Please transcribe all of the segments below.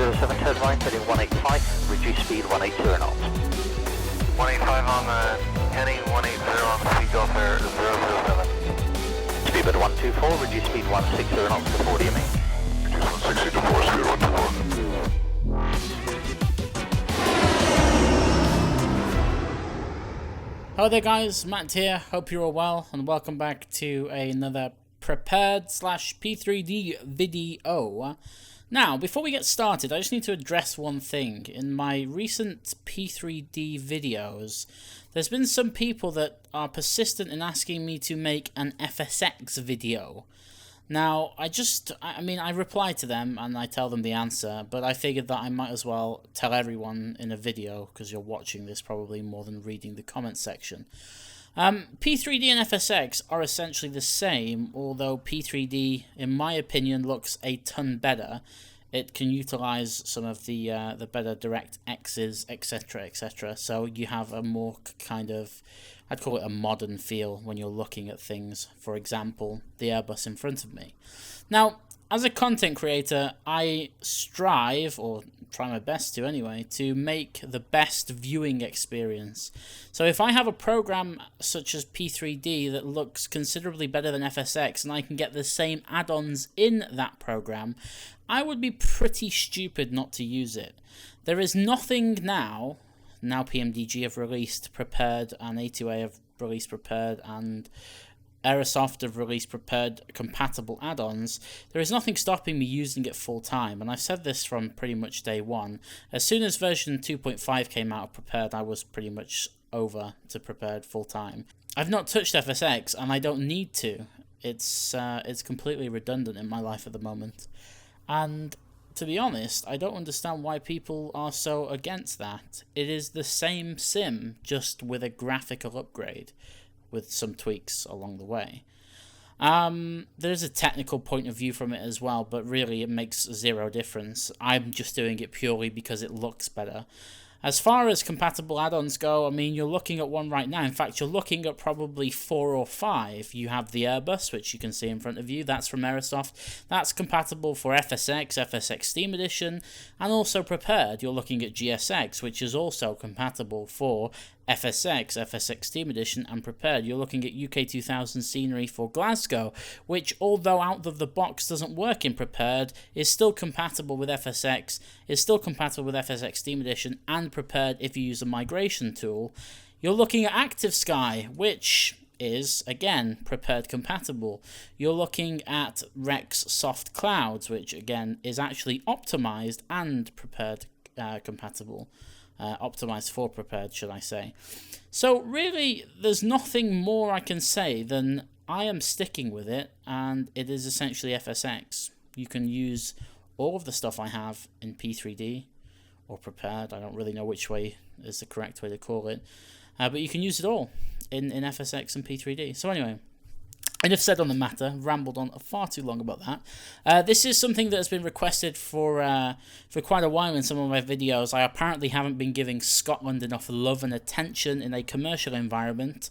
EZY17BE heading 185, reduce speed 180 knots. 185 on the heading, 180 on the Takeoff Air 007. Speedbird 124, reduce speed 160 knots to 40 me. Reduce 160 to 40, speed 124. Hello there guys, Matt here, hope you're all well and welcome back to another Prepared/P3D video. Now, before we get started, I just need to address one thing. In my recent P3D videos, there's been some people that are persistent in asking me to make an FSX video. Now, I reply to them and I tell them the answer, but I figured that I might as well tell everyone in a video, because you're watching this probably more than reading the comment section. P3D and FSX are essentially the same, although P3D, in my opinion, looks a ton better. It can utilize some of the better direct X's, etc., etc. So you have a more kind of, I'd call it a modern feel when you're looking at things. For example, the Airbus in front of me. Now, as a content creator, I strive, or try my best to anyway, to make the best viewing experience. So if I have a program such as P3D that looks considerably better than FSX and I can get the same add-ons in that program, I would be pretty stupid not to use it. There is nothing now PMDG have released Prepared and A2A have released Prepared and Aerosoft have released Prepared compatible add-ons. There is nothing stopping me using it full time, and I've said this from pretty much day one. As soon as version 2.5 came out of Prepared, I was pretty much over to Prepared full time. I've not touched FSX, and I don't need to. It's completely redundant in my life at the moment. And to be honest, I don't understand why people are so against that. It is the same sim, just with a graphical upgrade, with some tweaks along the way. There's a technical point of view from it as well, but really it makes zero difference. I'm just doing it purely because it looks better. As far as compatible add-ons go, I mean, you're looking at one right now. In fact, you're looking at probably 4 or 5. You have the Airbus, which you can see in front of you. That's from Aerosoft. That's compatible for FSX, FSX Steam Edition, and also Prepared. You're looking at GSX, which is also compatible for FSX, FSX Steam Edition, and Prepared. You're looking at UK 2000 scenery for Glasgow, which, although out of the box doesn't work in Prepared, is still compatible with FSX, is still compatible with FSX Steam Edition, and Prepared if you use a migration tool. You're looking at Active Sky, which is, again, Prepared compatible. You're looking at Rex Soft Clouds, which, again, is actually optimized and Prepared compatible. Optimized for Prepared, should I say. So really, there's nothing more I can say than I am sticking with it, and it is essentially FSX. You can use all of the stuff I have in P3D or Prepared. I don't really know which way is the correct way to call it, but you can use it all in FSX and P3D. So anyway, enough said on the matter, rambled on far too long about that. This is something that has been requested for quite a while in some of my videos. I apparently haven't been giving Scotland enough love and attention in a commercial environment.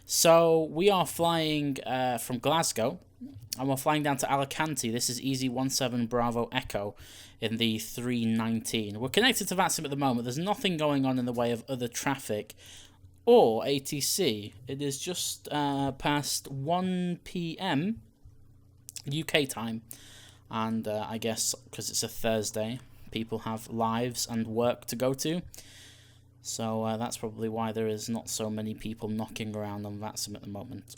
So we are flying from Glasgow, and we're flying down to Alicante. This is EZY17BE Echo in the 319. We're connected to VATSIM at the moment. There's nothing going on in the way of other traffic or ATC. It is just past 1 PM UK time, and I guess because it's a Thursday, people have lives and work to go to, so that's probably why there is not so many people knocking around on VATSIM at the moment.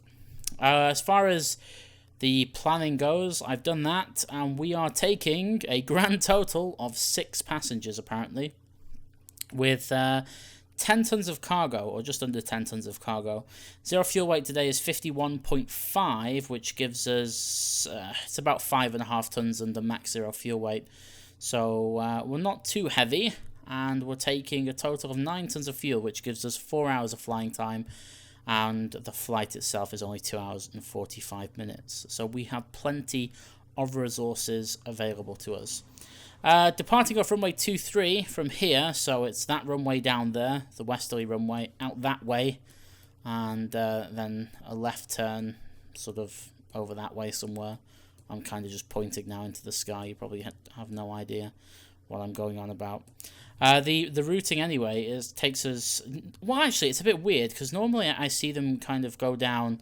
As far as the planning goes, I've done that, and we are taking a grand total of 6 passengers apparently, with 10 tons of cargo, or just under 10 tons of cargo. Zero fuel weight today is 51.5, which gives us, it's about 5.5 tons under max zero fuel weight. So we're not too heavy, and we're taking a total of 9 tons of fuel, which gives us 4 hours of flying time, and the flight itself is only 2 hours and 45 minutes. So we have plenty of resources available to us. Departing off runway 23 from here, so it's that runway down there, the westerly runway, out that way, and then a left turn sort of over that way somewhere. I'm kind of just pointing now into the sky. You probably have no idea what I'm going on about. The routing anyway takes us. Well, actually, it's a bit weird because normally I see them kind of go down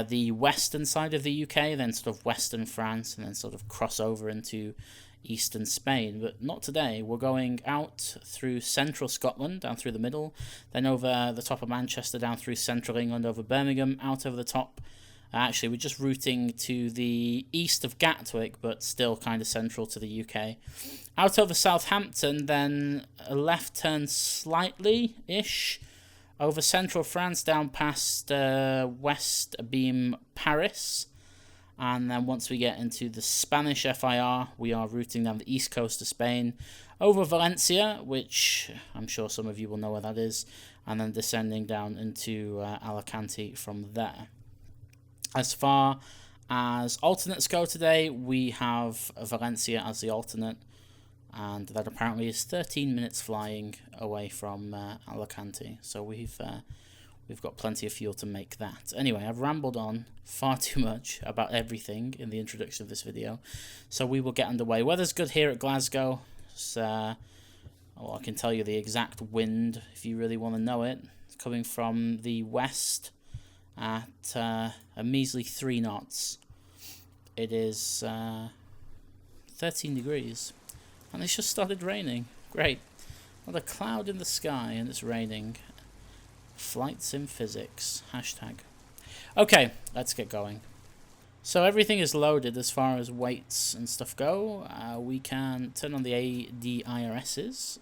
the western side of the UK, then sort of western France, and then sort of cross over into eastern Spain. But not today. We're going out through central Scotland, down through the middle, then over the top of Manchester, down through central England, over Birmingham, out over the top. Actually, we're just routing to the east of Gatwick, but still kind of central to the UK. Out over Southampton, then a left turn slightly-ish, over central France, down past West Beam Paris. And then once we get into the Spanish FIR, we are routing down the east coast of Spain, over Valencia, which I'm sure some of you will know where that is, and then descending down into Alicante from there. As far as alternates go today, we have Valencia as the alternate, and that apparently is 13 minutes flying away from Alicante. So we've got plenty of fuel to make that. Anyway, I've rambled on far too much about everything in the introduction of this video, so we will get underway. Weather's good here at Glasgow. Well, I can tell you the exact wind if you really want to know it. It's coming from the west at a measly 3 knots. It is 13 degrees, and it's just started raining. Great. Not a cloud in the sky, and it's raining. Flight sim physics. Hashtag. Okay, let's get going. So everything is loaded as far as weights and stuff go. We can turn on the ADIRSs.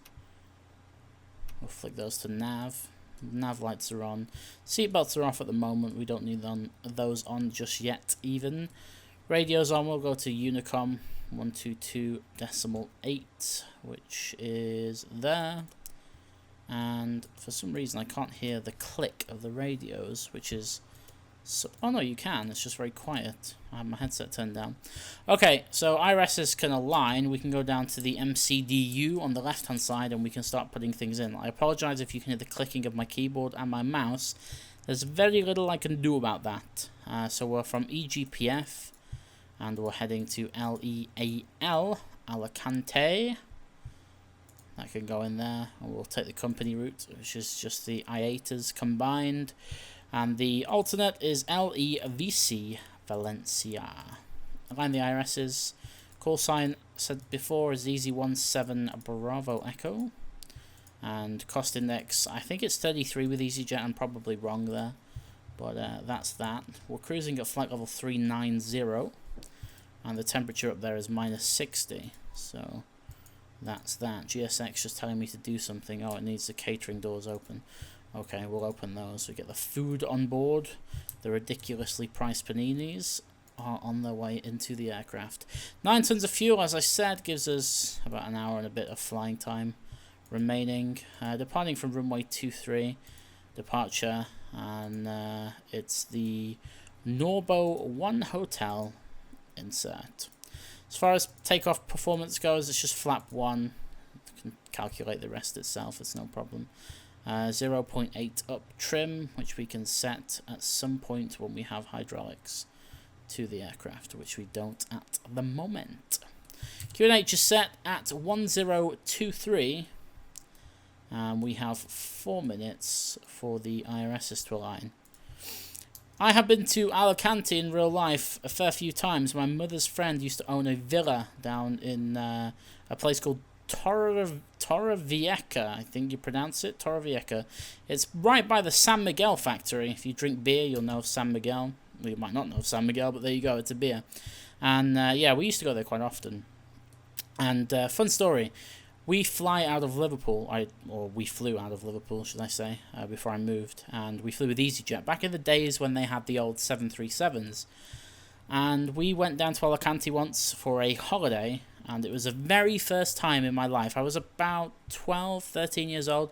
We'll flick those to nav. Nav lights are on. Seatbelts are off at the moment. We don't need those on just yet even. Radio's on. We'll go to Unicom 122.8, which is there. And for some reason I can't hear the click of the radios, which is... oh no, you can. It's just very quiet. I have my headset turned down. Okay, so IRSs can align. We can go down to the MCDU on the left hand side and we can start putting things in. I apologize if you can hear the clicking of my keyboard and my mouse. There's very little I can do about that. So we're from EGPF and we're heading to LEAL, Alicante. That can go in there, and we'll take the company route, which is just the IATAs combined. And the alternate is LEVC Valencia. Align the IRSs. Call sign, said before, is EZY17BE Bravo Echo. And cost index, I think it's 33 with EasyJet. I'm probably wrong there. But that's that. We're cruising at flight level 390. And the temperature up there is -60. So that's that. GSX just telling me to do something. Oh, it needs the catering doors open. Okay, we'll open those. We get the food on board. The ridiculously priced paninis are on their way into the aircraft. 9 tons of fuel, as I said, gives us about an hour and a bit of flying time remaining. Departing from runway 23. Departure, and it's the Norbo 1 Hotel insert. As far as takeoff performance goes, it's just flap 1. You can calculate the rest itself, it's no problem. 0.8 up trim, which we can set at some point when we have hydraulics to the aircraft, which we don't at the moment. QNH is set at 1023, and we have 4 minutes for the IRSs to align. I have been to Alicante in real life a fair few times. My mother's friend used to own a villa down in a place called Torrevieja, I think you pronounce it, Torrevieja. It's right by the San Miguel factory. If you drink beer, you'll know of San Miguel. Well, you might not know of San Miguel, but there you go, it's a beer. And yeah, we used to go there quite often. And fun story. We fly out of Liverpool, or we flew out of Liverpool, should I say, before I moved, and we flew with EasyJet back in the days when they had the old 737s. And we went down to Alicante once for a holiday, and it was the very first time in my life. I was about 12, 13 years old.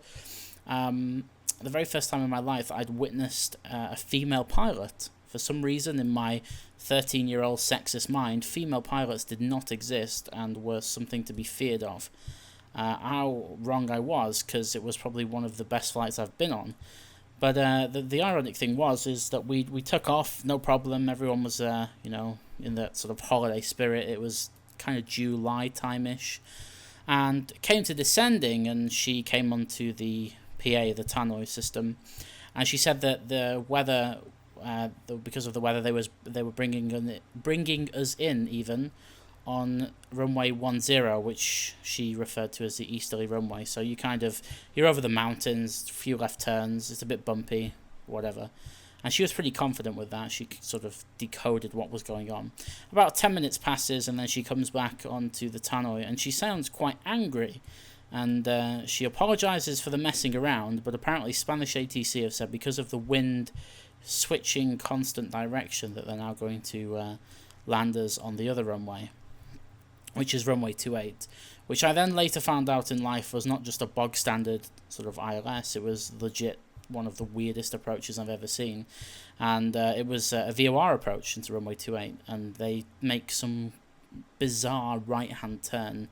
The very first time in my life I'd witnessed a female pilot. For some reason, in my 13-year-old sexist mind, female pilots did not exist and were something to be feared of. How wrong I was, because it was probably one of the best flights I've been on. But the ironic thing is that we took off, no problem. Everyone was, you know, in that sort of holiday spirit. It was kind of July time-ish. and came to descending, and she came onto the PA, the tannoy system, and she said that the weather, because of the weather, they were bringing us in even on runway 10, which she referred to as the easterly runway. So you're over the mountains, a few left turns, it's a bit bumpy, whatever. And she was pretty confident with that. She sort of decoded what was going on. About 10 minutes passes, and then she comes back onto the tannoy, and she sounds quite angry. And she apologizes for the messing around, but apparently Spanish ATC have said because of the wind switching constant direction that they're now going to land us on the other runway, which is runway 28, which I then later found out in life was not just a bog standard sort of ILS, it was legit one of the weirdest approaches I've ever seen. And it was a VOR approach into runway 28, and they make some bizarre right hand turn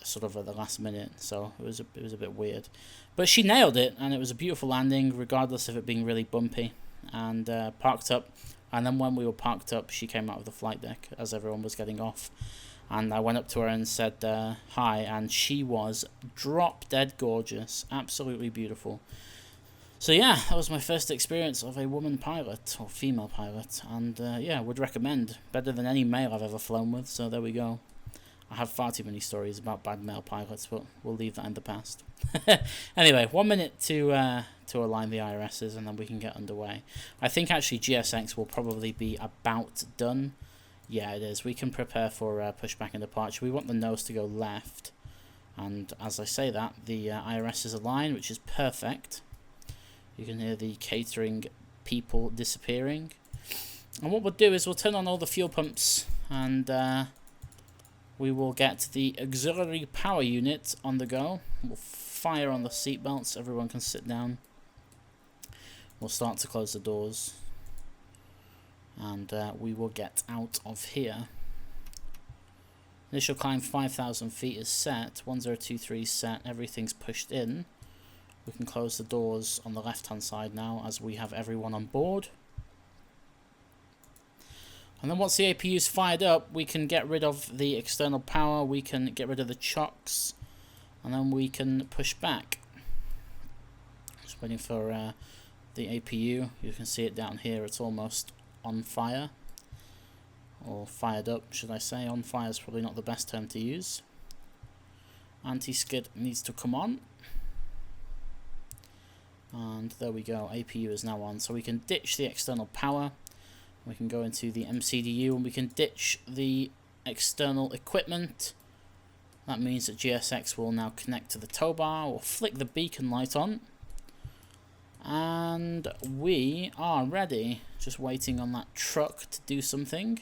sort of at the last minute, so it was a bit weird, but she nailed it, and it was a beautiful landing regardless of it being really bumpy, and parked up. And then when we were parked up, she came out of the flight deck as everyone was getting off, and I went up to her and said hi, and she was drop dead gorgeous, absolutely beautiful. So yeah, that was my first experience of a woman pilot, or female pilot, and yeah, would recommend. Better than any male I've ever flown with, so there we go. I have far too many stories about bad male pilots, but we'll leave that in the past. Anyway, 1 minute to align the IRSs, and then we can get underway. I think actually GSX will probably be about done. Yeah, it is. We can prepare for pushback and departure. We want the nose to go left, and as I say that, the IRS is aligned, which is perfect. You can hear the catering people disappearing. And what we'll do is we'll turn on all the fuel pumps, and we will get the auxiliary power unit on the go. We'll fire on the seatbelts. Everyone can sit down. We'll start to close the doors, and we will get out of here. Initial climb 5,000 feet is set. 1023 is set. Everything's pushed in. We can close the doors on the left hand side now as we have everyone on board. And then once the APU is fired up, we can get rid of the external power, we can get rid of the chocks, and then we can push back. Just waiting for the APU. You can see it down here, it's almost on fire. Or fired up, should I say. On fire is probably not the best term to use. Anti-skid needs to come on. And there we go, APU is now on. So we can ditch the external power. We can go into the MCDU, and we can ditch the external equipment. That means that GSX will now connect to the tow bar. We'll flick the beacon light on. And we are ready. Just waiting on that truck to do something.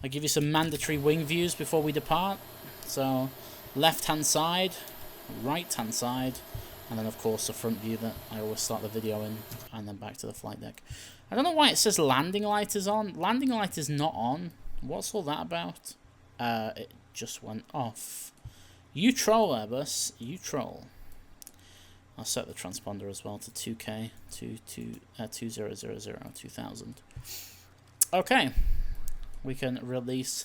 I'll give you some mandatory wing views before we depart. So, left hand side, right hand side, and then of course the front view that I always start the video in, and then back to the flight deck. I don't know why it says landing light is on. Landing light is not on. What's all that about? It just went off. You troll, Airbus. You troll. I'll set the transponder as well to 2K, 2000. Okay. We can release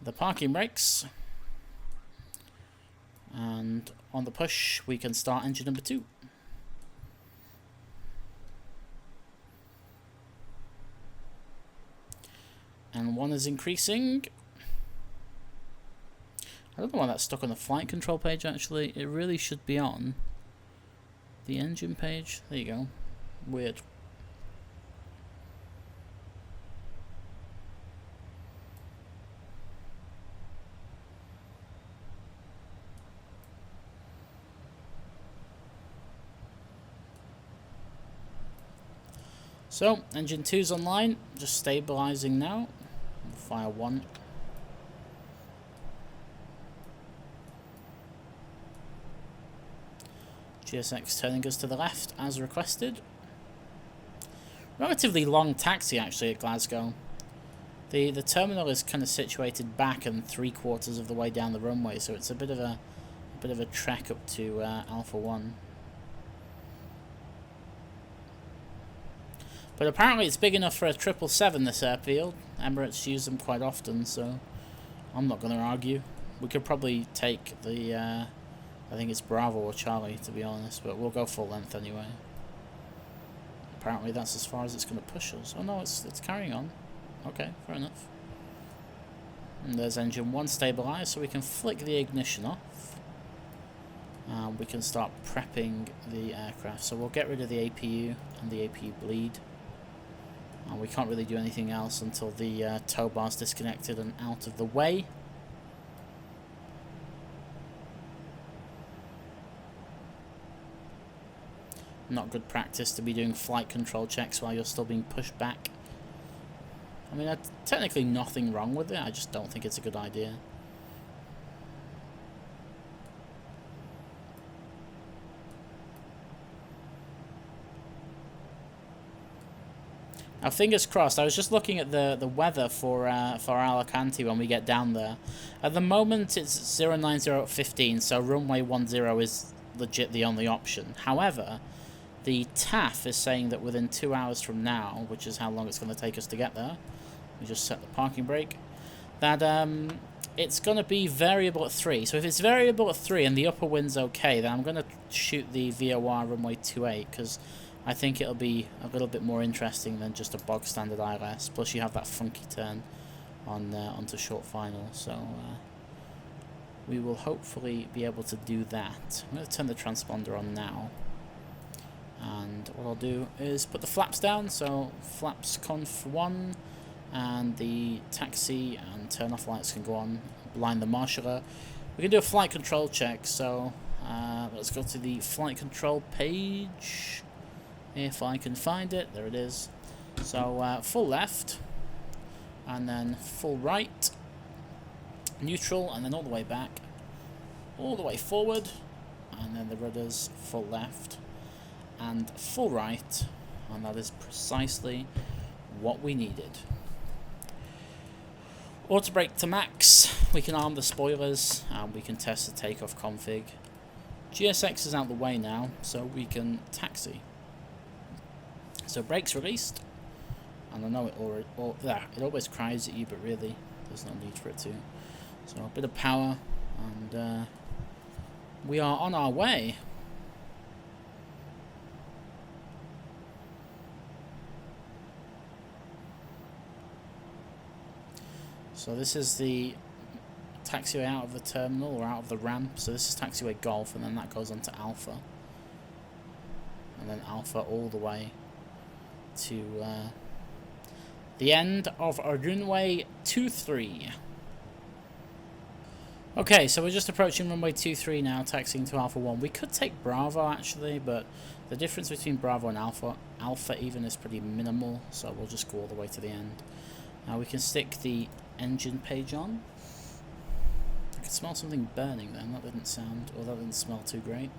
the parking brakes. And on the push, we can start engine number 2. And 1 is increasing. I don't know why that's stuck on the flight control page, actually. It really should be on the engine page. There you go. Weird. So, engine 2's online, just stabilizing now. Fire 1. GSX turning us to the left as requested. Relatively long taxi actually at Glasgow. The terminal is kind of situated back and 3/4 of the way down the runway, so it's a bit of a trek up to Alpha 1. But apparently it's big enough for a 777, this airfield. Emirates use them quite often, so I'm not going to argue. We could probably take the, I think it's Bravo or Charlie, to be honest, but we'll go full length anyway. Apparently that's as far as it's going to push us. Oh no, it's carrying on. Okay, fair enough. And there's engine 1 stabilised, so we can flick the ignition off. And we can start prepping the aircraft. So we'll get rid of the APU and the APU bleed. And we can't really do anything else until the tow bar's disconnected and out of the way. Not good practice to be doing flight control checks while you're still being pushed back. I mean, technically nothing wrong with it, I just don't think it's a good idea. Now, fingers crossed, I was just looking at the weather for Alicante when we get down there. At the moment, it's 090 at 15, so runway 10 is legit the only option. However, the TAF is saying that within 2 hours from now, which is how long it's going to take us to get there, we just set the parking brake, that it's going to be variable at 3. So if it's variable at 3 and the upper wind's okay, then I'm going to shoot the VOR runway 28, because I think it'll be a little bit more interesting than just a bog standard ILS. Plus you have that funky turn on onto short final, so we will hopefully be able to do that. I'm going to turn the transponder on now. And what I'll do is put the flaps down, so flaps conf 1, and the taxi and turn off lights can go on, blind the marshaller. We can do a flight control check, so let's go to the flight control page, if I can find it. There it is. So full left, and then full right, neutral, and then all the way back, all the way forward, and then the rudder's full left and full right, and that is precisely what we needed. Auto brake to max, we can arm the spoilers, and we can test the takeoff config. GSX is out the way now, so we can taxi. So brakes released, and I know it always cries at you, but really there's no need for it to. So a bit of power, and we are on our way. So this is the taxiway out of the terminal, or out of the ramp. So this is Taxiway Golf, and then that goes on to Alpha. And then Alpha all the way to the end of our runway 23. Okay, so we're just approaching runway 23 now, taxiing to Alpha 1. We could take Bravo actually, but the difference between Bravo and Alpha even is pretty minimal, so we'll just go all the way to the end. Now we can stick the engine page on. I could smell something burning then, that didn't sound, or that didn't smell too great.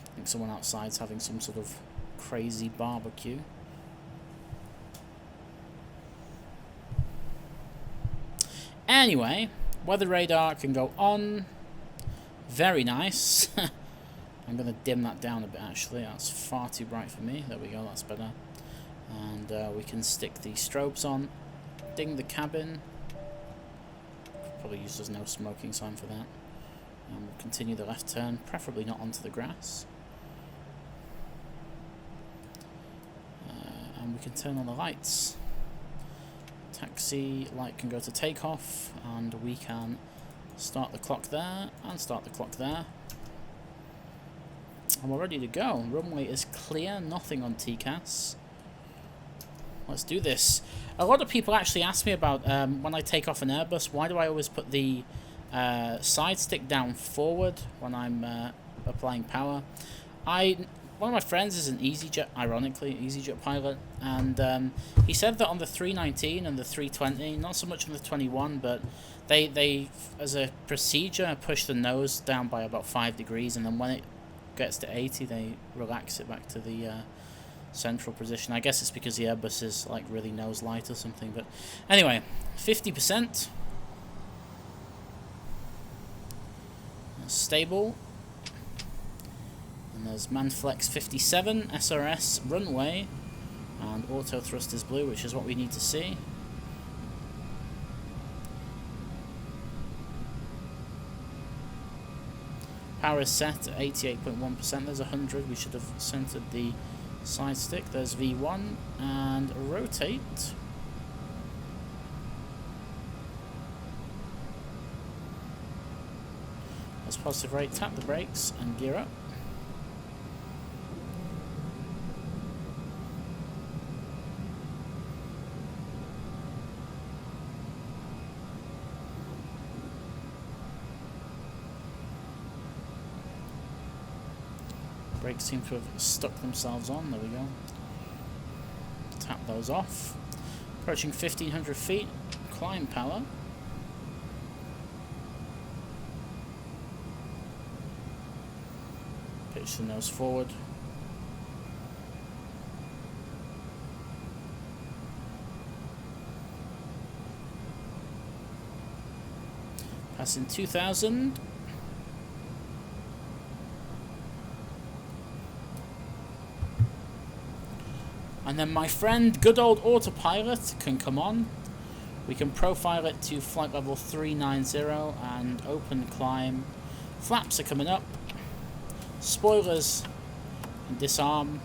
I think someone outside's having some sort of crazy barbecue. Anyway, weather radar can go on. Very nice. I'm going to dim that down a bit actually, that's far too bright for me. There we go, that's better. And we can stick the strobes on. Ding the cabin. Probably use there's no smoking sign for that. And we'll continue the left turn, preferably not onto the grass. And we can turn on the lights. Taxi light can go to takeoff, and we can start the clock there and start the clock there. And we're ready to go. Runway is clear, nothing on TCAS. Let's do this. A lot of people actually ask me about when I take off an Airbus, why do I always put the side stick down forward when I'm applying power? One of my friends is an EasyJet, ironically, EasyJet pilot, and he said that on the 319 and the 320, not so much on the 21, but they as a procedure, push the nose down by about 5 degrees, and then when it gets to 80, they relax it back to the central position. I guess it's because the Airbus is like really nose light or something, but anyway, 50%. Stable. And there's Manflex 57, SRS runway, and auto thrust is blue, which is what we need to see. Power is set at 88.1%. There's 100. We should have centered the side stick. There's V1 and rotate. That's positive rate. Tap the brakes and gear up. Brakes seem to have stuck themselves on. There we go. Tap those off. Approaching 1500 feet. Climb power. Pitch the nose forward. Passing 2000. And then my friend, good old autopilot, can come on. We can profile it to flight level 390 and open climb. Flaps are coming up. Spoilers can disarm.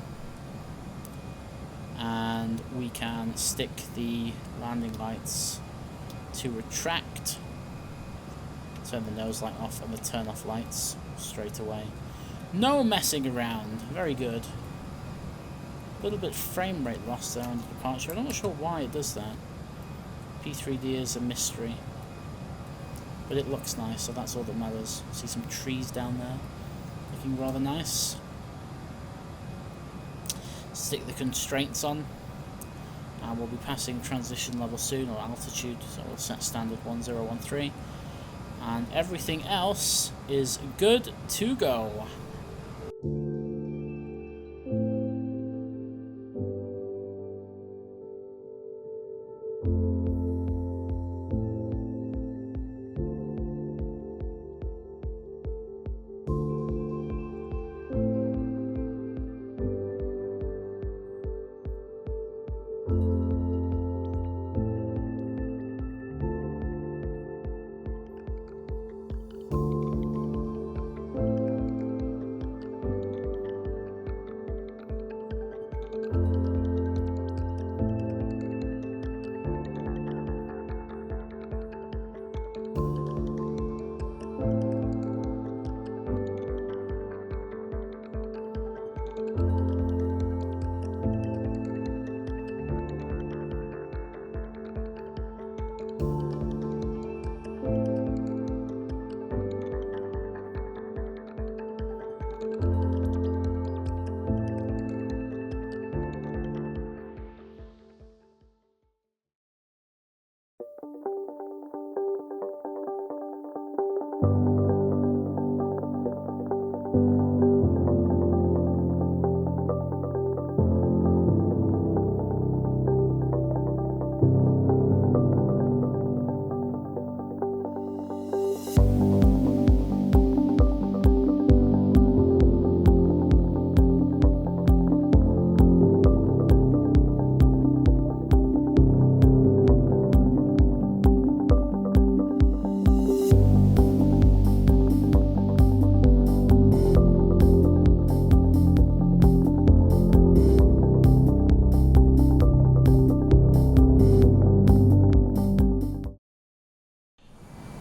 And we can stick the landing lights to retract. Turn the nose light off and the turn off lights straight away. No messing around. Very good. A little bit frame rate loss there on the departure. I'm not sure why it does that. P3D is a mystery. But it looks nice, so that's all that matters. See some trees down there. Looking rather nice. Stick the constraints on. And we'll be passing transition level soon, or altitude. So we'll set standard 1013. And everything else is good to go.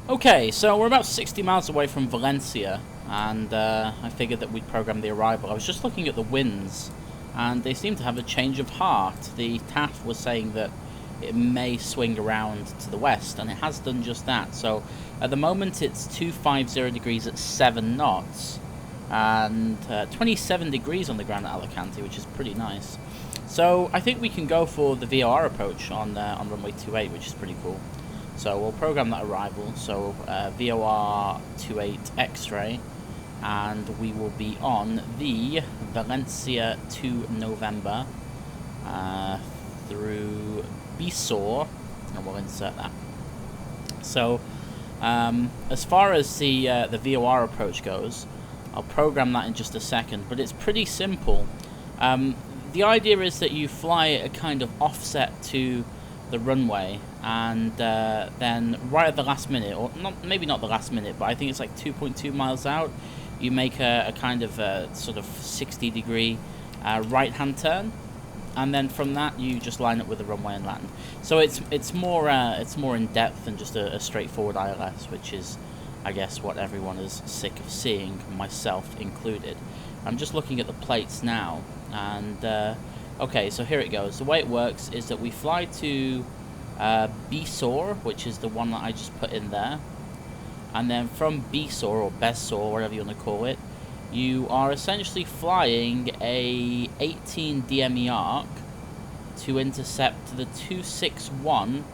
Okay, so we're about 60 miles away from Valencia, and I figured that we'd program the arrival. I was just looking at the winds, and they seem to have a change of heart. The TAF was saying that it may swing around to the west, and it has done just that. So at the moment it's 250 degrees at 7 knots, and 27 degrees on the ground at Alicante, which is pretty nice. So I think we can go for the Vor Approach on runway 28, which is pretty cool. So we'll program that arrival. So VOR 28 X-ray, and we will be on the Valencia to November through Bisor, and we'll insert that. So as far as the VOR approach goes, I'll program that in just a second, but it's pretty simple. The idea is that you fly a kind of offset to the runway, and then right at the last minute, or maybe not the last minute, but I think it's like 2.2 miles out, you make a kind of sort of 60-degree right-hand turn, and then from that you just line up with the runway and land. So it's more in depth than just a straightforward ILS, which is, I guess, what everyone is sick of seeing, myself included. I'm just looking at the plates now, and okay, so here it goes. The way it works is that we fly to BSOR, which is the one that I just put in there, and then from BSOR or BESOR, whatever you want to call it, you are essentially flying a 18 DME arc to intercept the 261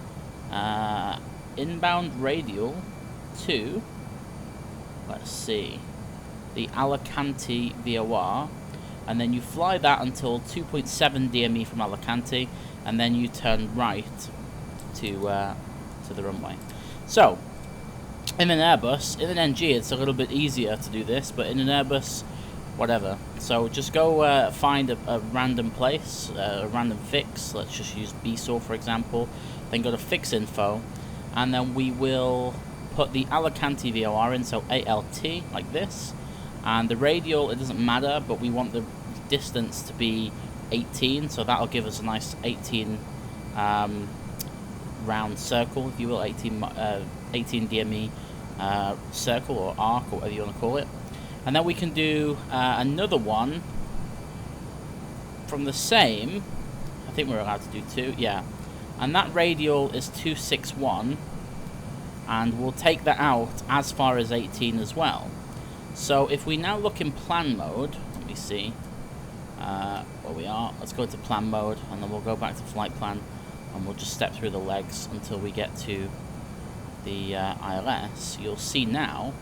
inbound radial to, let's see, the Alicante VOR, and then you fly that until 2.7 DME from Alicante, and then you turn right to the runway. So, in an Airbus, in an NG, it's a little bit easier to do this, but in an Airbus, whatever. So just go find a random place, a random fix. Let's just use BSOR, for example. Then go to fix info, and then we will put the Alicante VOR in, so ALT, like this. And the radial, it doesn't matter, but we want the distance to be 18, so that'll give us a nice 18 round circle, if you will, 18 DME circle or arc, or whatever you want to call it. And then we can do another one from the same, I think we're allowed to do two, yeah. And that radial is 261, and we'll take that out as far as 18 as well. So if we now look in plan mode, let me see where we are. Let's go to plan mode, and then we'll go back to flight plan, and we'll just step through the legs until we get to the ILS. You'll see now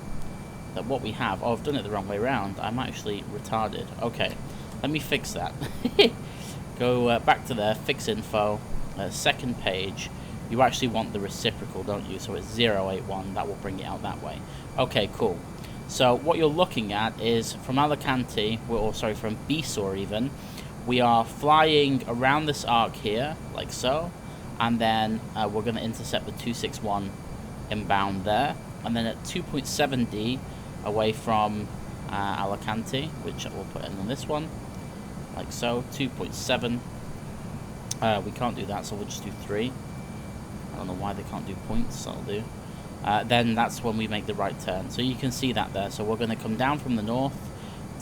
that what we have, oh, I've done it the wrong way around. I'm actually retarded. Okay, let me fix that. Go back to there, fix info, second page. You actually want the reciprocal, don't you? So it's 081, that will bring it out that way. Okay, cool. So what you're looking at is from Alicante, or sorry, from BSOR even, we are flying around this arc here, like so, and then we're going to intercept the 261 inbound there, and then at 2.7D away from Alicante, which we'll put in on this one, like so, 2.7. We can't do that, so we'll just do 3. I don't know why they can't do points, so I'll do. Then that's when we make the right turn. So you can see that there. So we're going to come down from the north,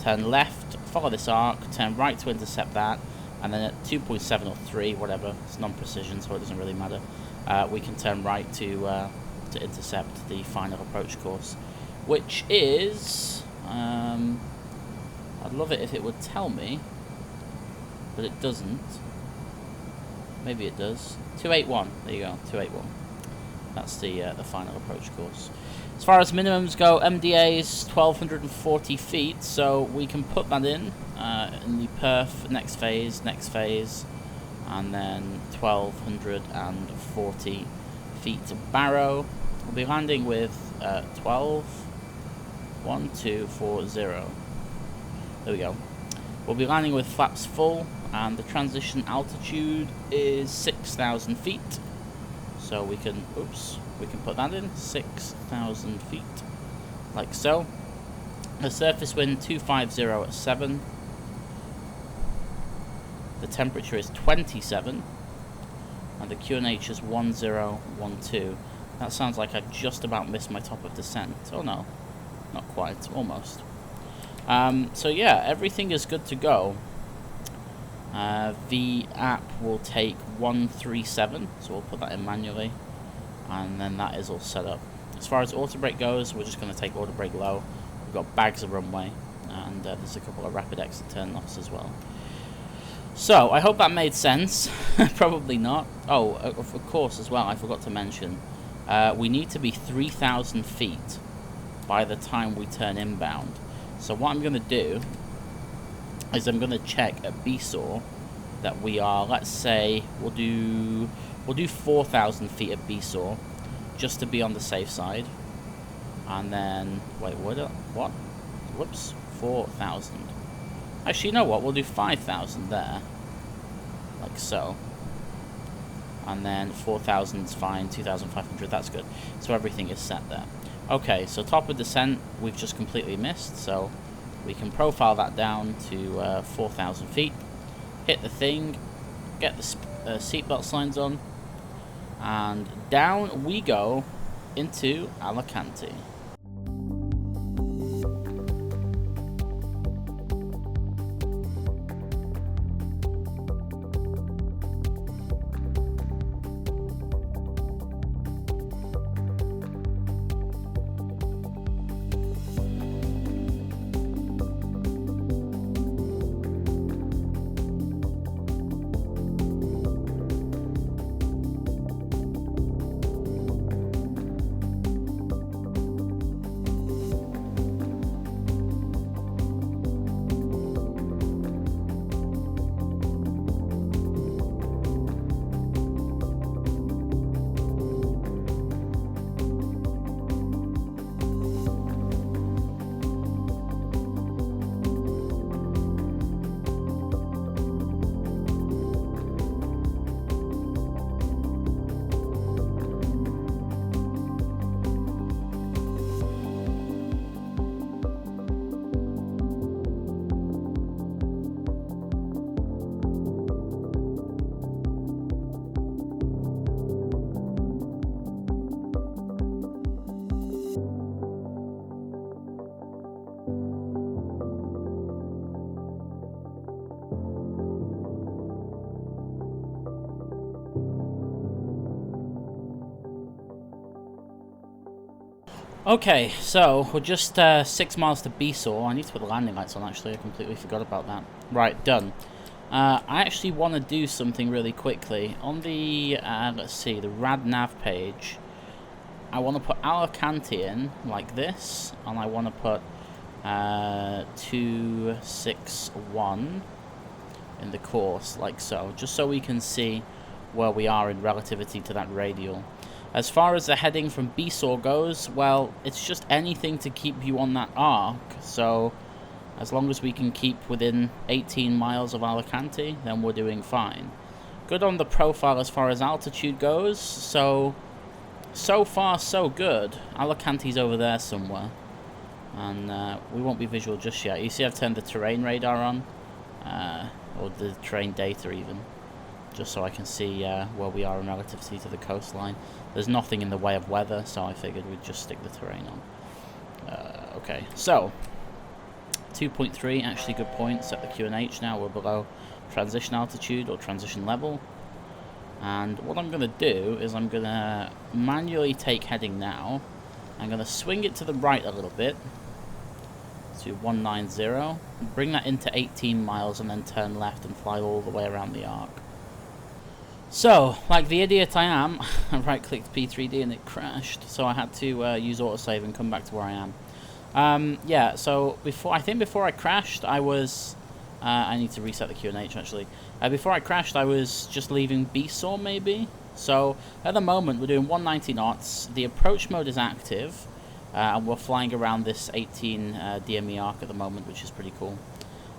turn left, follow this arc, turn right to intercept that, and then at 2.7 or 3, whatever, it's non-precision, so it doesn't really matter, we can turn right to intercept the final approach course, which is, I'd love it if it would tell me, but it doesn't. Maybe it does. 281, there you go, 281. That's the final approach course. As far as minimums go, MDA is 1,240 feet, so we can put that in the perf, next phase, and then 1,240 feet to Barrow. We'll be landing with 1240. There we go. We'll be landing with flaps full, and the transition altitude is 6,000 feet. So we can, we can put that in, 6,000 feet, like so. The surface wind 250 at 7. The temperature is 27, and the QNH is 1012. That sounds like I just about missed my top of descent. Oh no, not quite, almost. So yeah, everything is good to go. The app will take 137, so we'll put that in manually, and then that is all set up. As far as auto brake goes, we're just going to take auto brake low. We've got bags of runway, and there's a couple of rapid exit turn-offs as well. So I hope that made sense. Probably not. Oh, of course, as well, I forgot to mention, we need to be 3,000 feet by the time we turn inbound. So what I'm going to do is I'm going to check at BSOR that we are, let's say, we'll do 4,000 feet at BSOR, just to be on the safe side. And then, wait, what? Whoops, 4,000. Actually, you know what? We'll do 5,000 there, like so. And then 4,000 is fine, 2,500, that's good. So everything is set there. Okay, so top of descent we've just completely missed, so we can profile that down to 4,000 feet, hit the thing, get the seatbelt signs on, and down we go into Alicante. Okay, so we're just 6 miles to Beisor. I need to put the landing lights on, actually. I completely forgot about that. Right, done. I actually want to do something really quickly. On the, let's see, the rad nav page, I want to put Alicante in, like this. And I want to put 261 in the course, like so. Just so we can see where we are in relativity to that radial. As far as the heading from Beisor goes, well, it's just anything to keep you on that arc. So, as long as we can keep within 18 miles of Alicante, then we're doing fine. Good on the profile as far as altitude goes. So far, so good. Alicante's over there somewhere. And we won't be visual just yet. You see I've turned the terrain radar on. Or the terrain data even. Just so I can see where we are in relativity to the coastline. There's nothing in the way of weather, so I figured we'd just stick the terrain on. Okay, so 2.3, actually good point. Set the QNH now. We're below transition altitude or transition level. And what I'm going to do is I'm going to manually take heading now. I'm going to swing it to the right a little bit to 190. Bring that into 18 miles and then turn left and fly all the way around the arc. So, like the idiot I am, I right-clicked P3D and it crashed, so I had to use autosave and come back to where I am. Yeah, so before I crashed, I was... I need to reset the QNH, actually. Before I crashed, I was just leaving Beisor, maybe? So, at the moment, we're doing 190 knots. The approach mode is active, and we're flying around this 18 DME arc at the moment, which is pretty cool.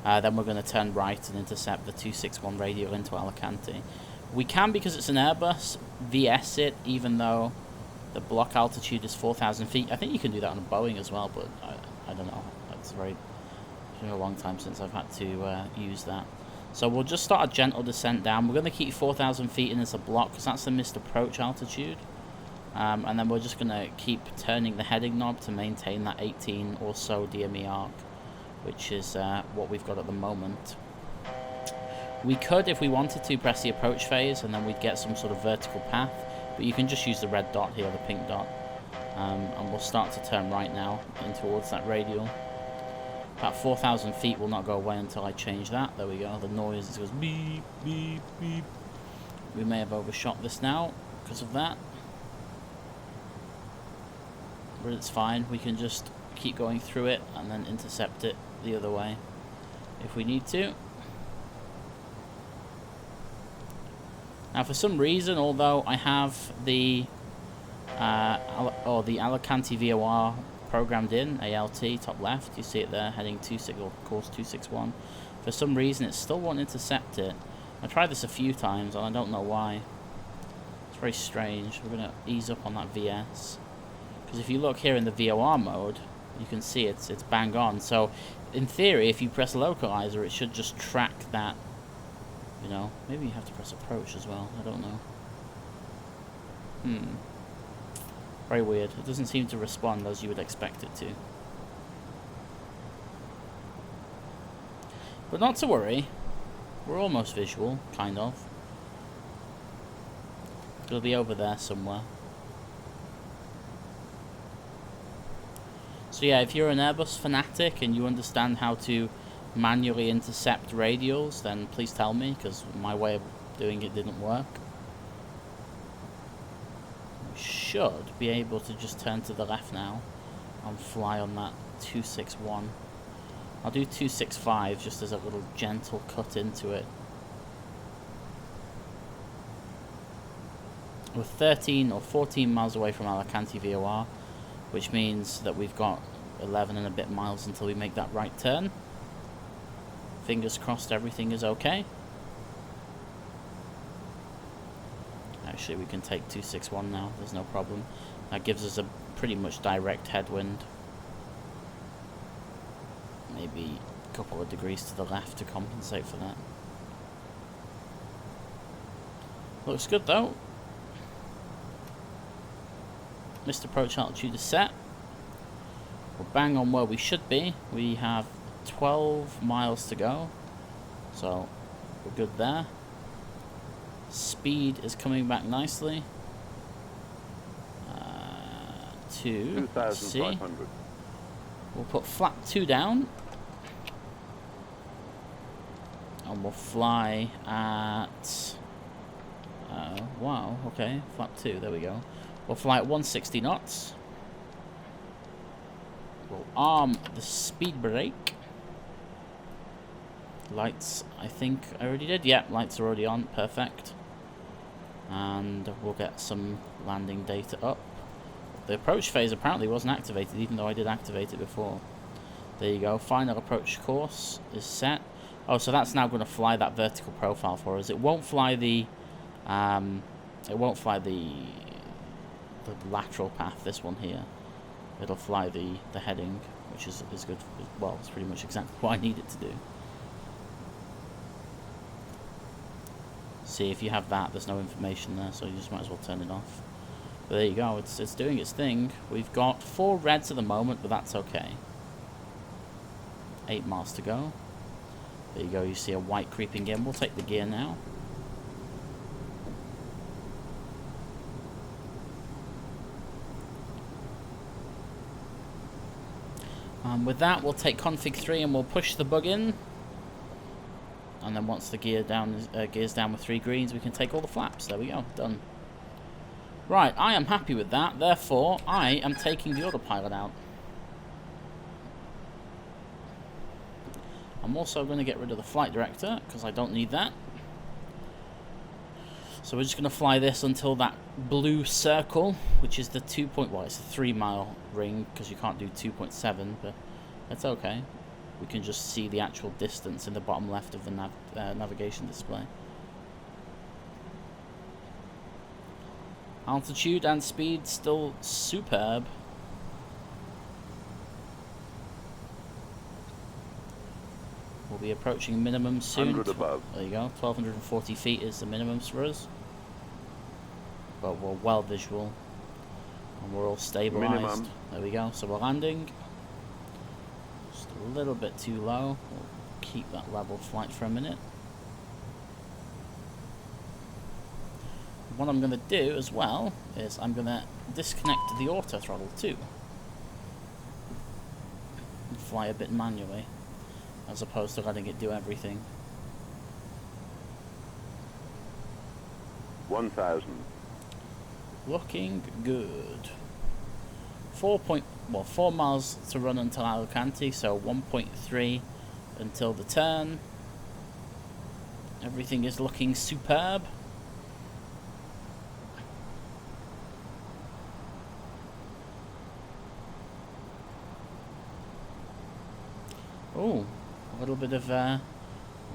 Then we're going to turn right and intercept the 261 radial into Alicante. We can, because it's an Airbus, VS it, even though the block altitude is 4,000 feet. I think you can do that on a Boeing as well, but I don't know. It's been a long time since I've had to use that. So we'll just start a gentle descent down. We're going to keep 4,000 feet in as a block, because that's the missed approach altitude. And then we're just going to keep turning the heading knob to maintain that 18 or so DME arc, which is what we've got at the moment. We could, if we wanted to, press the approach phase and then we'd get some sort of vertical path, but you can just use the red dot here, the pink dot, and we'll start to turn right now in towards that radial. About 4,000 feet will not go away until I change that. There we go, the noise, it goes beep, beep, beep. We may have overshot this now because of that, but it's fine. We can just keep going through it and then intercept it the other way if we need to. Now, for some reason, although I have the Alicante VOR programmed in, ALT, top left, you see it there, heading course 261. For some reason, it still won't intercept it. I tried this a few times, and I don't know why. It's very strange. We're going to ease up on that VS. Because if you look here in the VOR mode, you can see it's bang on. So in theory, if you press localizer, it should just track that. You know, maybe you have to press approach as well. I don't know. Very weird. It doesn't seem to respond as you would expect it to. But not to worry. We're almost visual, kind of. It'll be over there somewhere. So yeah, if you're an Airbus fanatic and you understand how to manually intercept radials, then please tell me, because my way of doing it didn't work. We should be able to just turn to the left now and fly on that 261. I'll do 265 just as a little gentle cut into it. We're 13 or 14 miles away from Alicante VOR, which means that we've got 11 and a bit miles until we make that right turn. Fingers crossed everything is okay. Actually, we can take 261 now, there's no problem. That gives us a pretty much direct headwind. Maybe a couple of degrees to the left to compensate for that. Looks good though. Missed approach altitude is set. We're bang on where we should be. We have 12 miles to go, so we're good there. Speed is coming back nicely. Let's see. We'll put flap 2 down. And we'll fly at... wow, okay, flap 2, there we go. We'll fly at 160 knots. We'll arm the speed brake. Lights, I think I already did. Yeah, lights are already on, perfect. And we'll get some landing data up. The approach phase apparently wasn't activated, even though I did activate it before. There you go, final approach course is set. Oh, so that's now going to fly that vertical profile for us. It won't fly the lateral path, this one here. It'll fly the heading, which is good. Well, it's pretty much exactly what I need it to do. See, if you have that, there's no information there, so you just might as well turn it off. But there you go, it's doing its thing. We've got 4 reds at the moment, but that's okay. 8 miles to go. There you go, you see a white creeping in. We'll take the gear now. With that, we'll take config 3 and we'll push the bug in. And then once the gear's down with 3 greens, we can take all the flaps. There we go, done. Right, I am happy with that. Therefore, I am taking the autopilot out. I'm also going to get rid of the flight director, because I don't need that. So we're just going to fly this until that blue circle, which is the it's a 3 mile ring, because you can't do 2.7, but that's okay. We can just see the actual distance in the bottom left of the navigation display. Altitude and speed still superb. We'll be approaching minimum soon. 100 above. There you go, 1,240 feet is the minimum for us. But we're well visual. And we're all stabilized. Minimum. There we go, so we're landing. Just a little bit too low. We'll keep that level flight for a minute. What I'm going to do as well is I'm going to disconnect the auto throttle too. And fly a bit manually, as opposed to letting it do everything. 1,000. Looking good. 4 miles to run until Alicante, so 1.3 until the turn. Everything is looking superb. Oh, a little bit of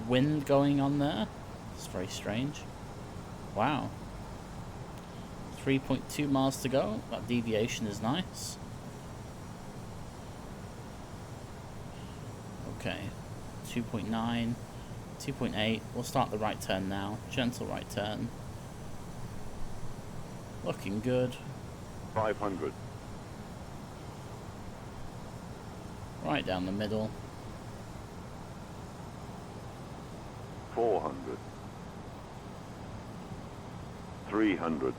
wind going on there. It's very strange. Wow. 3.2 miles to go. That deviation is nice. Okay, 2.9, 2.8. We'll start the right turn now. Gentle right turn. Looking good. 500. Right down the middle. 400. 300.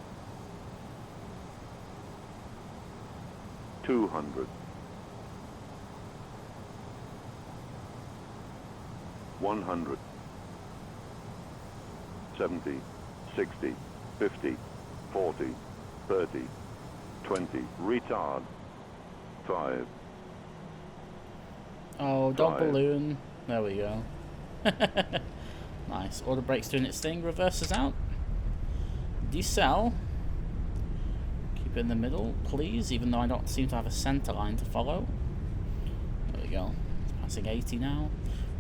200. 100. 70. 60. 50. 40. 30. 20. Retard. 5. Oh, don't 5. balloon. There we go. Nice. Auto brake's doing its thing. Reverses out. Decel. Keep it in the middle, please, even though I don't seem to have a centre line to follow. There we go. It's passing 80 now.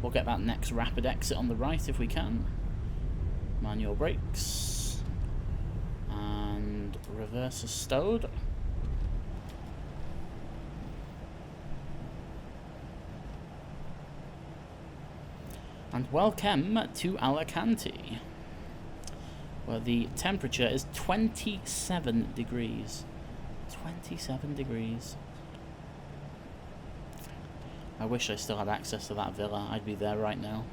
We'll get that next rapid exit on the right if we can. Manual brakes. And reverse is stowed. And welcome to Alicante, where the temperature is 27 degrees. 27 degrees. I wish I still had access to that villa. I'd be there right now.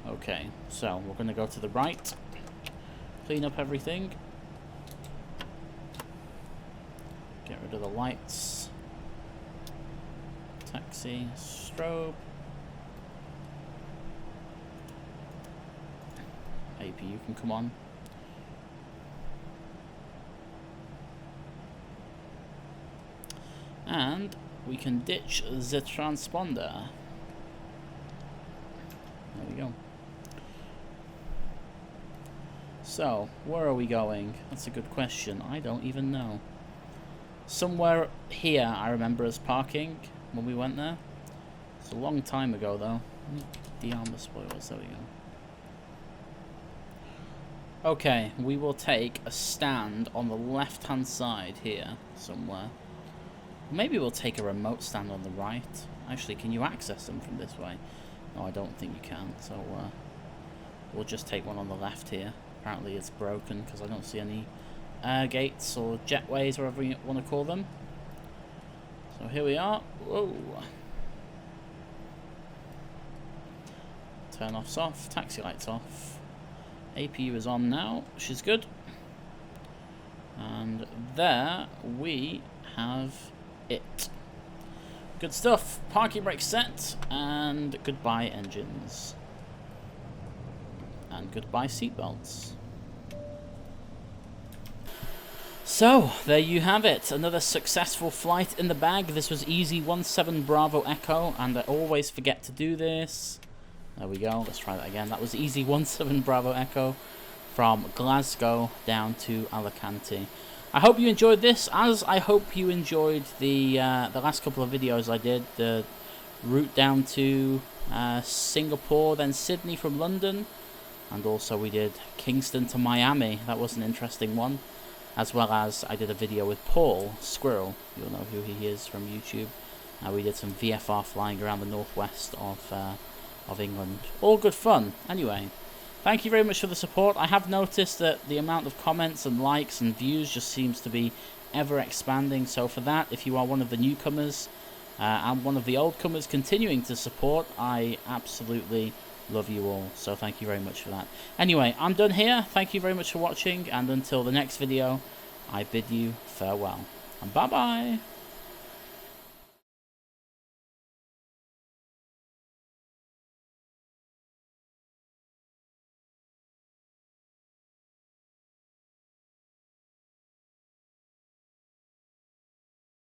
Okay, so we're going to go to the right. Clean up everything. Get rid of the lights. Taxi, strobe. APU can come on. And we can ditch the transponder. There we go. So, where are we going? That's a good question. I don't even know. Somewhere here I remember us parking when we went there. It's a long time ago though. De-arm the spoilers, there we go. Okay, we will take a stand on the left hand side here somewhere. Maybe we'll take a remote stand on the right. Actually, can you access them from this way? No, I don't think you can, so we'll just take one on the left here. Apparently it's broken because I don't see any air gates or jetways, whatever you want to call them. So here we are. Whoa. Turn off's off, taxi lights off. APU is on now, which is good. And there we have it. Good stuff. Parking brake set, and goodbye engines. And goodbye seatbelts. So, there you have it. Another successful flight in the bag. This was EZY17 Bravo Echo, and I always forget to do this. There we go. Let's try that again. That was EZY17 Bravo Echo from Glasgow down to Alicante. I hope you enjoyed this, as I hope you enjoyed the last couple of videos I did. The route down to Singapore, then Sydney from London, and also we did Kingston to Miami. That was an interesting one. As well as I did a video with Paul Squirrel. You'll know who he is from YouTube. We did some VFR flying around the northwest of England. All good fun. Anyway, thank you very much for the support. I have noticed that the amount of comments and likes and views just seems to be ever expanding. So for that, if you are one of the newcomers and one of the oldcomers continuing to support, I absolutely love you all. So thank you very much for that. Anyway, I'm done here. Thank you very much for watching, and until the next video, I bid you farewell. And bye-bye.